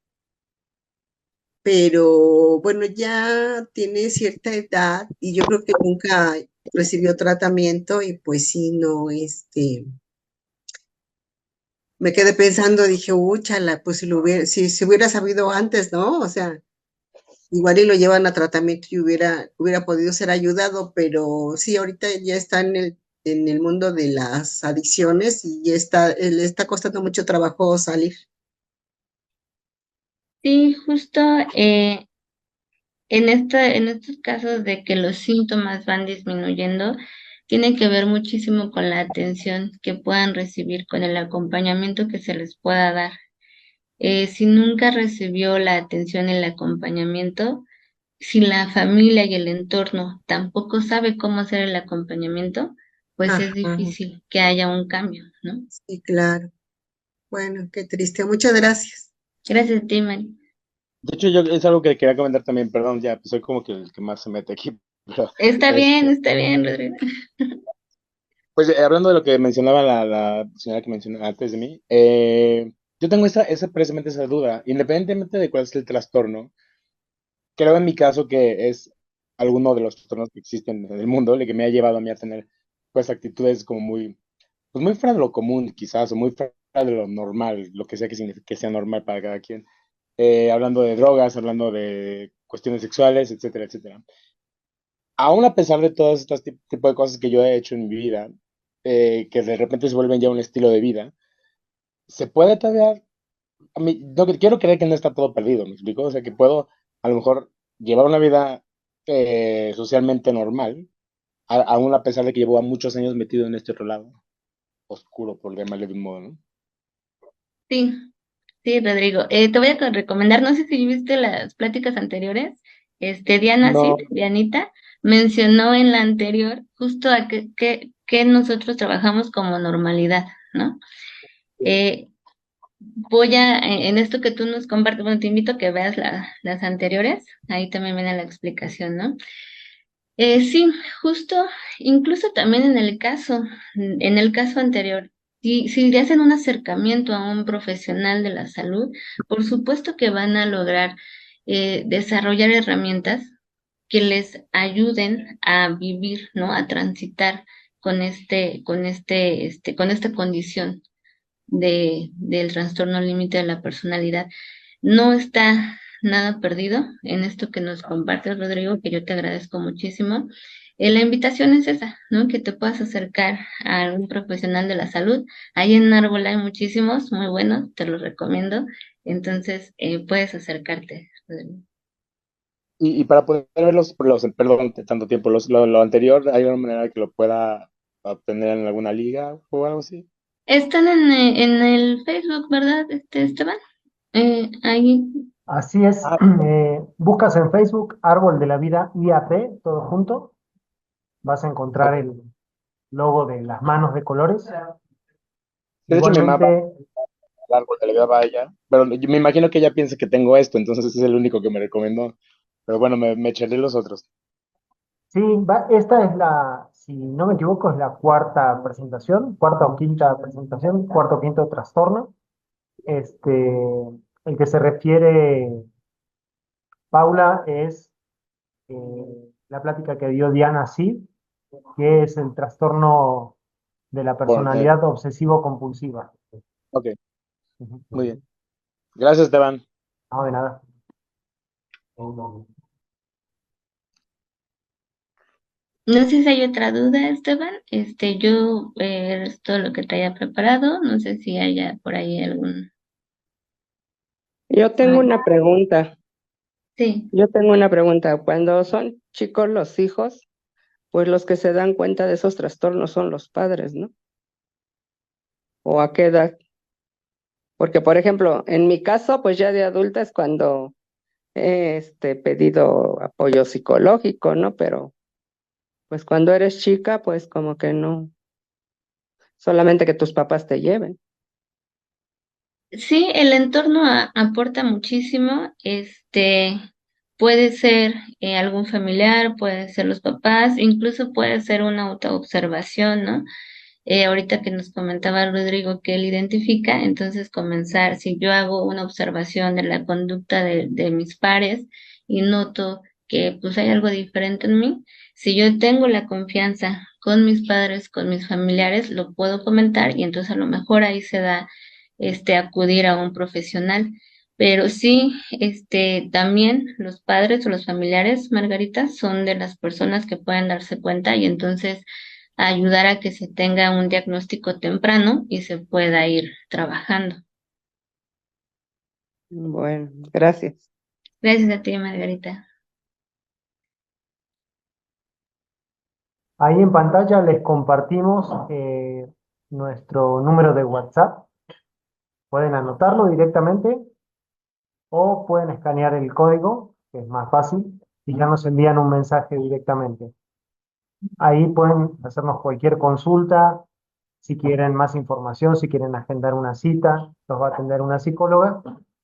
pero bueno, ya tiene cierta edad y yo creo que nunca recibió tratamiento y pues sí, no, me quedé pensando, dije, úchala, pues si se hubiera sabido antes, ¿no? O sea, igual y lo llevan a tratamiento y hubiera podido ser ayudado, pero sí, ahorita ya está en el mundo de las adicciones y le está costando mucho trabajo salir. Sí, justo en estos casos de que los síntomas van disminuyendo, tiene que ver muchísimo con la atención que puedan recibir, con el acompañamiento que se les pueda dar. Si nunca recibió la atención y el acompañamiento, si la familia y el entorno tampoco sabe cómo hacer el acompañamiento, pues es Ajá, difícil que haya un cambio, ¿no? sí, claro. Bueno, qué triste. Muchas gracias. Gracias a ti, Mari. De hecho, yo es algo que quería comentar también, perdón, ya, pues soy como que el que más se mete aquí, pero Está bien, Rodrigo. pues hablando de lo que mencionaba la señora que mencionó antes de mí, yo tengo precisamente esa duda, independientemente de cuál es el trastorno, creo en mi caso que es alguno de los trastornos que existen en el mundo, el que me ha llevado a mí a tener pues actitudes como muy, pues muy fuera de lo común quizás, o muy fuera de lo normal, lo que sea que signifique que sea normal para cada quien. Hablando de drogas, hablando de cuestiones sexuales, etcétera, etcétera. Aún a pesar de todos estos tipos de cosas que yo he hecho en mi vida, que de repente se vuelven ya un estilo de vida, se puede todavía, a mí, lo que quiero creer que no está todo perdido, ¿me explico? O sea, que puedo a lo mejor llevar una vida socialmente normal, aún a pesar de que llevo muchos años metido en este otro lado, oscuro, por llamarle de un modo, ¿no? Sí, sí, Rodrigo. Te voy a recomendar, no sé si viste las pláticas anteriores, Diana Cid, No, Dianita, mencionó en la anterior justo a que nosotros trabajamos como normalidad, ¿no? Eh, en esto que tú nos compartes, bueno, te invito a que veas las anteriores, ahí también viene la explicación, ¿no? Sí, justo, incluso también en el caso anterior, si le hacen un acercamiento a un profesional de la salud, por supuesto que van a lograr desarrollar herramientas que les ayuden a vivir, ¿no? A transitar con esta condición del trastorno límite de la personalidad. No está nada perdido en esto que nos compartes, Rodrigo, que yo te agradezco muchísimo. La invitación es esa, ¿no? Que te puedas acercar a algún profesional de la salud. Ahí en Árbol hay muchísimos, muy buenos, te los recomiendo. Entonces, puedes acercarte, Rodrigo. y para poder ver perdón, tanto tiempo, lo anterior, ¿hay alguna manera que lo pueda obtener en alguna liga o algo así? Están en el Facebook, ¿verdad, Esteban? Ahí. Así es. Ah, Buscas en Facebook Árbol de la Vida IAP, todo junto. Vas a encontrar ok. el logo de las manos de colores. De hecho, mi mamá va Igualmente, al árbol de la vida vaya, pero yo me imagino que ella piensa que tengo esto, entonces ese es el único que me recomendó. Pero bueno, me echaré los otros. sí, esta es si no me equivoco, es la cuarta presentación, cuarta o quinta presentación, cuarto o quinto trastorno. El que se refiere Paula es la plática que dio Diana Cid, que es el trastorno de la Por, personalidad obsesivo-compulsiva. ok, Ujú. muy bien. Gracias, Esteban. No, de nada. No sé si hay otra duda, Esteban. Yo es todo lo que te haya preparado. No sé si haya por ahí algún. Yo tengo Ay, una pregunta. sí, Yo tengo una pregunta. Cuando son chicos los hijos, pues los que se dan cuenta de esos trastornos son los padres, ¿no? o a qué edad? Porque, por ejemplo, en mi caso, pues ya de adulta es cuando he pedido apoyo psicológico, ¿no? Pero pues cuando eres chica, pues como que no, solamente que tus papás te lleven. Sí, el entorno aporta muchísimo. Puede ser algún familiar, puede ser los papás, incluso puede ser una autoobservación, ¿no? Ahorita que nos comentaba Rodrigo que él identifica, entonces comenzar, si yo hago una observación de la conducta de mis pares y noto que pues hay algo diferente en mí, si yo tengo la confianza con mis padres, con mis familiares, lo puedo comentar y entonces a lo mejor ahí se da acudir a un profesional. Pero sí, también los padres o los familiares, Margarita, son de las personas que pueden darse cuenta y entonces ayudar a que se tenga un diagnóstico temprano y se pueda ir trabajando. Bueno, gracias. Gracias a ti, Margarita. Ahí en pantalla les compartimos nuestro número de WhatsApp. Pueden anotarlo directamente o pueden escanear el código, que es más fácil, y ya nos envían un mensaje directamente. Ahí pueden hacernos cualquier consulta, si quieren más información, si quieren agendar una cita, los va a atender una psicóloga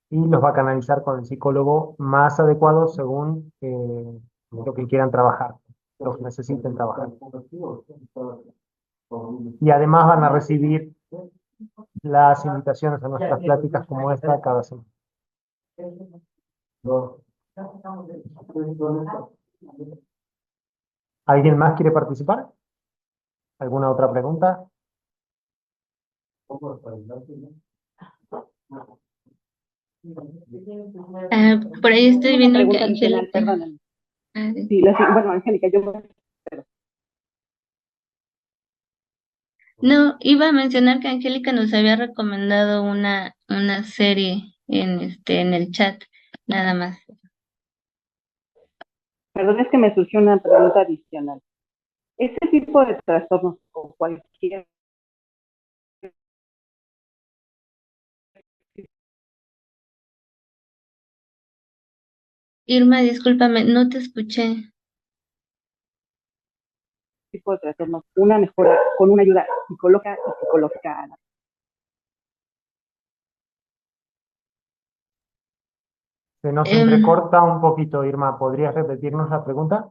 y los va a canalizar con el psicólogo más adecuado según lo que quieran trabajar, lo que necesiten trabajar. Y además van a recibir las invitaciones a nuestras pláticas como esta cada semana. ¿Alguien más quiere participar? ¿Alguna otra pregunta? Por ahí estoy viendo que Pregunta adicional, Angélica. perdóname. Sí. Sí, bueno, Angélica, No, iba a mencionar que Angélica nos había recomendado una serie en el chat, nada más. perdón, es que me surgió una pregunta adicional. Este tipo de trastornos o cualquier Irma, discúlpame, no te escuché. tipo de trastornos, una mejora con una ayuda psicológica y psicológica. Se nos Em, entrecorta un poquito, Irma. ¿Podrías repetirnos la pregunta,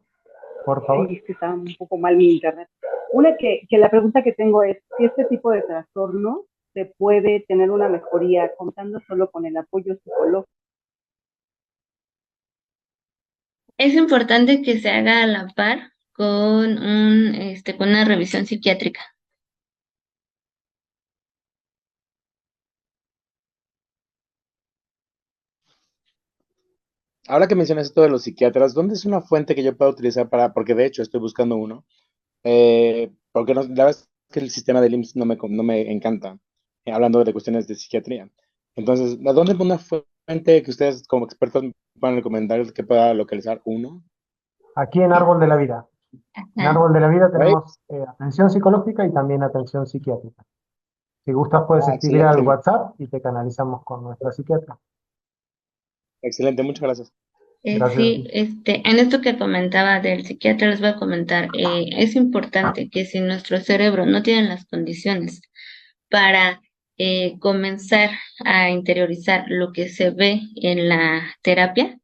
por favor? Sí, es que está un poco mal mi internet. Una que la pregunta que tengo es si este tipo de trastorno se puede tener una mejoría contando solo con el apoyo psicológico. es importante que se haga a la par con una revisión psiquiátrica. Ahora que mencionas esto de los psiquiatras, ¿dónde es una fuente que yo pueda utilizar para, porque de hecho estoy buscando uno, porque no, la verdad es que el sistema del IMSS no me encanta, hablando de cuestiones de psiquiatría. Entonces, ¿a dónde una fuente que ustedes como expertos me puedan recomendar que pueda localizar uno? Aquí en Árbol de la Vida. En Ajá. Árbol de la Vida Ahí. tenemos atención psicológica y también atención psiquiátrica. Si gustas, puedes Ah, escribir al excelente, WhatsApp y te canalizamos con nuestra psiquiatra. excelente, muchas gracias. Gracias a Sí, ti. en esto que comentaba del psiquiatra les voy a comentar, es importante que si nuestro cerebro no tiene las condiciones para comenzar a interiorizar lo que se ve en la terapia,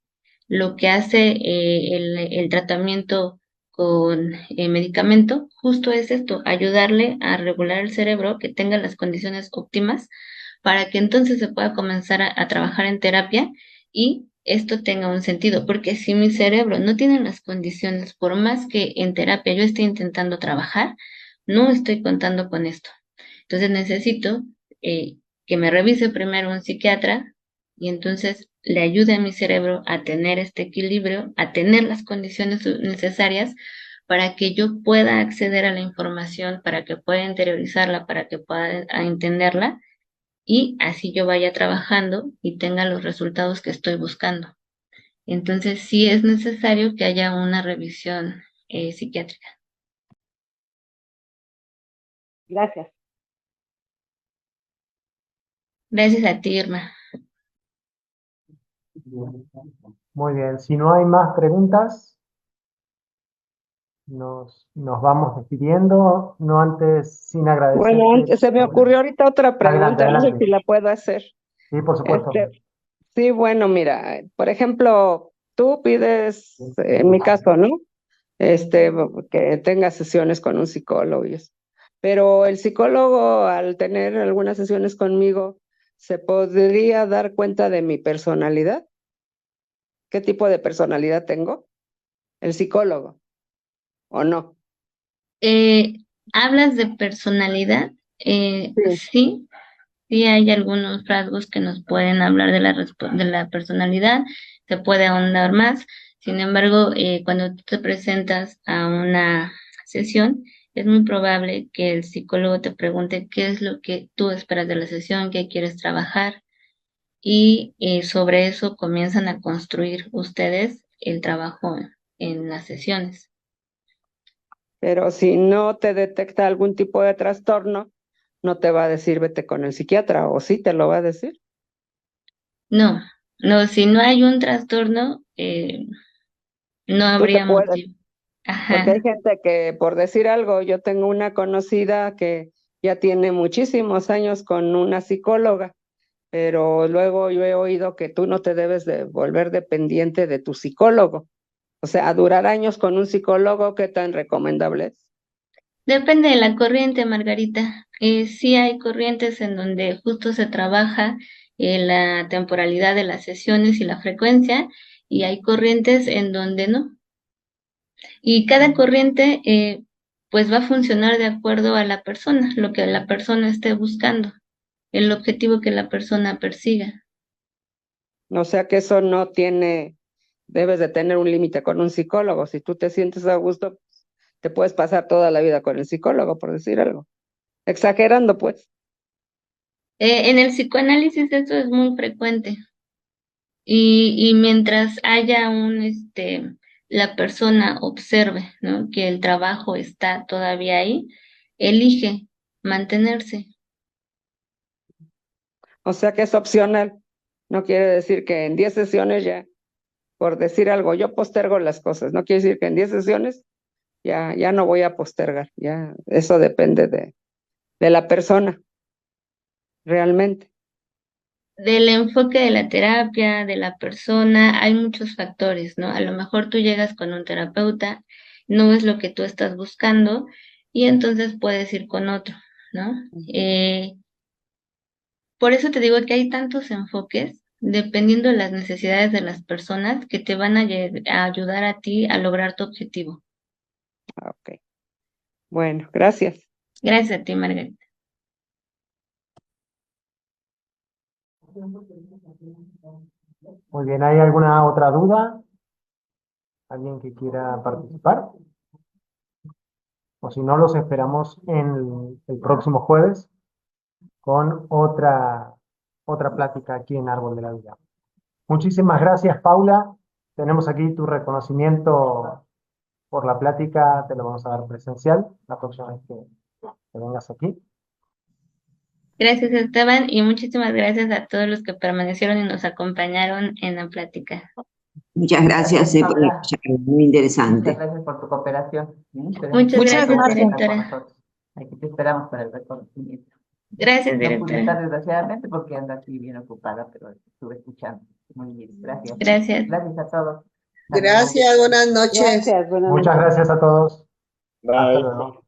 lo que hace el tratamiento con medicamento, justo es esto, ayudarle a regular el cerebro, que tenga las condiciones óptimas para que entonces se pueda comenzar a trabajar en terapia y esto tenga un sentido, porque si mi cerebro no tiene las condiciones, por más que en terapia yo esté intentando trabajar, no estoy contando con esto. Entonces necesito que me revise primero un psiquiatra y entonces le ayude a mi cerebro a tener este equilibrio, a tener las condiciones necesarias para que yo pueda acceder a la información, para que pueda interiorizarla, para que pueda entenderla y así yo vaya trabajando y tenga los resultados que estoy buscando. Entonces sí es necesario que haya una revisión psiquiátrica. Gracias. Gracias a ti, Irma. Muy bien, si no hay más preguntas, nos vamos despidiendo, no antes sin Bueno, agradecerte. se me ocurrió ahorita otra Adelante, pregunta, no sé adelante. si la puedo hacer. Sí, por supuesto. Sí, bueno, mira, por ejemplo, tú pides, en mi caso, ¿no? Que tenga sesiones con un psicólogo y eso. Pero el psicólogo, al tener algunas sesiones conmigo, ¿se podría dar cuenta de mi personalidad? ¿Qué tipo de personalidad tengo? El psicólogo, ¿o no? ¿Hablas de personalidad? Sí, sí hay algunos rasgos que nos pueden hablar de de la personalidad, se puede ahondar más. Sin embargo, cuando tú te presentas a una sesión, es muy probable que el psicólogo te pregunte qué es lo que tú esperas de la sesión, qué quieres trabajar, y sobre eso comienzan a construir ustedes el trabajo en las sesiones. Pero si no te detecta algún tipo de trastorno, no te va a decir vete con el psiquiatra, o sí te lo va a decir. No, no, si no hay un trastorno, no Tú te habría puedes, motivo. porque hay Ajá. gente que, por decir algo, yo tengo una conocida que ya tiene muchísimos años con una psicóloga, pero luego yo he oído que tú no te debes de volver dependiente de tu psicólogo. O sea, durar años con un psicólogo, ¿qué tan recomendable es? Depende de la corriente, Margarita. Sí hay corrientes en donde justo se trabaja la temporalidad de las sesiones y la frecuencia, y hay corrientes en donde no. Y cada corriente pues va a funcionar de acuerdo a la persona, lo que la persona esté buscando, el objetivo que la persona persiga. O sea que eso no tiene, debes de tener un límite con un psicólogo. Si tú te sientes a gusto, te puedes pasar toda la vida con el psicólogo, por decir algo. Exagerando, pues. En el psicoanálisis esto es muy frecuente. Y mientras haya la persona observe, ¿no? Que el trabajo está todavía ahí, elige mantenerse. O sea que es opcional. No quiere decir que en 10 sesiones ya, por decir algo, yo postergo las cosas. No quiere decir que en 10 sesiones ya no voy a postergar. Ya, eso depende de la persona, realmente. Del enfoque de la terapia, de la persona, hay muchos factores, ¿no? A lo mejor tú llegas con un terapeuta, no es lo que tú estás buscando, y entonces puedes ir con otro, ¿no? Por eso te digo que hay tantos enfoques, dependiendo de las necesidades de las personas, que te van a ayudar a ti a lograr tu objetivo. Ok. Bueno, gracias. Gracias a ti, Margarita. Muy bien, ¿hay alguna otra duda? ¿Alguien que quiera participar? O si no, los esperamos en el próximo jueves con otra plática aquí en Árbol de la Vida. Muchísimas gracias, Paula. Tenemos aquí tu reconocimiento por la plática, te lo vamos a dar presencial la próxima vez que vengas aquí. Gracias, Esteban, y muchísimas gracias a todos los que permanecieron y nos acompañaron en la plática. Muchas gracias por la charla, muy interesante. Muchas gracias por tu cooperación. Muchas gracias, directora. Aquí te esperamos para el reconocimiento. Gracias, No pude directora. estar desgraciadamente porque ando aquí bien ocupada, pero estuve escuchando. Muy bien, gracias. Gracias. Gracias a todos. Gracias, buenas noches. Gracias, buenas Muchas noches. gracias a todos. Hasta Bye. luego.